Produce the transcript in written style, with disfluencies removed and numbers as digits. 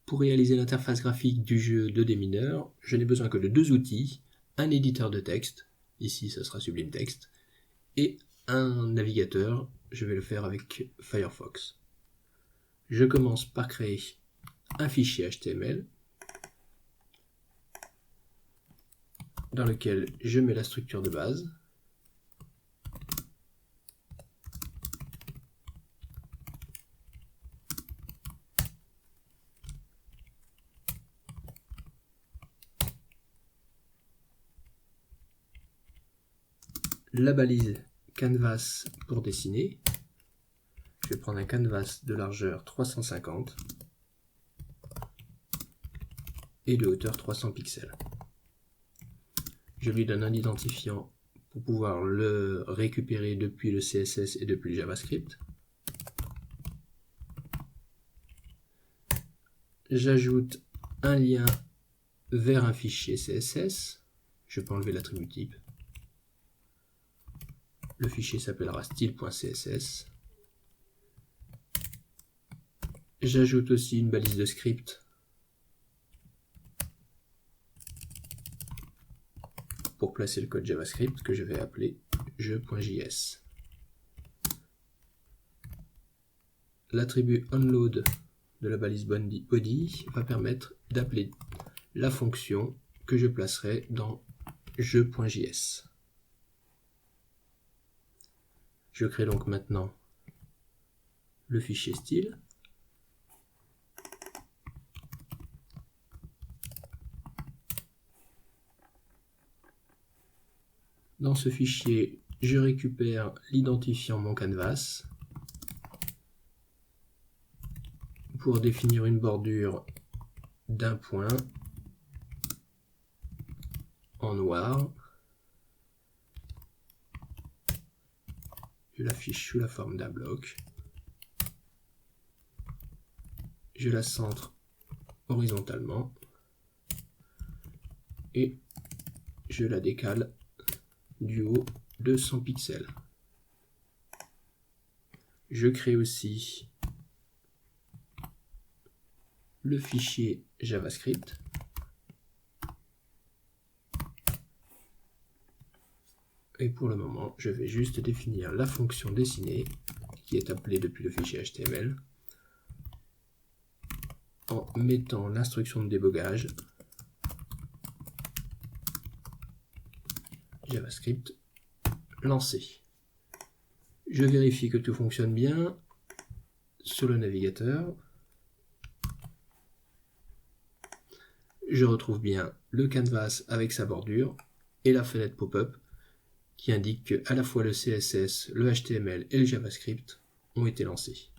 Pour réaliser l'interface graphique du jeu de démineur, je n'ai besoin que de deux outils, un éditeur de texte, ici ça sera Sublime Text, et un navigateur, je vais le faire avec Firefox. Je commence par créer un fichier HTML dans lequel je mets la structure de base. La balise canvas pour dessiner. Je vais prendre un canvas de largeur 350 et de hauteur 300 pixels. Je lui donne un identifiant pour pouvoir le récupérer depuis le CSS et depuis le JavaScript. J'ajoute un lien vers un fichier CSS. Je peux enlever l'attribut type. Le fichier s'appellera style.css. J'ajoute aussi une balise de script pour placer le code JavaScript que je vais appeler jeu.js. L'attribut onload de la balise body va permettre d'appeler la fonction que je placerai dans jeu.js. Je crée donc maintenant le fichier style. Dans ce fichier, je récupère l'identifiant mon canvas pour définir une bordure d'un point en noir. Je l'affiche sous la forme d'un bloc. Je la centre horizontalement et je la décale du haut de 100 pixels. Je crée aussi le fichier JavaScript. Et pour le moment, je vais juste définir la fonction dessinée qui est appelée depuis le fichier HTML en mettant l'instruction de débogage JavaScript lancé. Je vérifie que tout fonctionne bien sur le navigateur. Je retrouve bien le canvas avec sa bordure et la fenêtre pop-up qui indique que à la fois le CSS, le HTML et le JavaScript ont été lancés.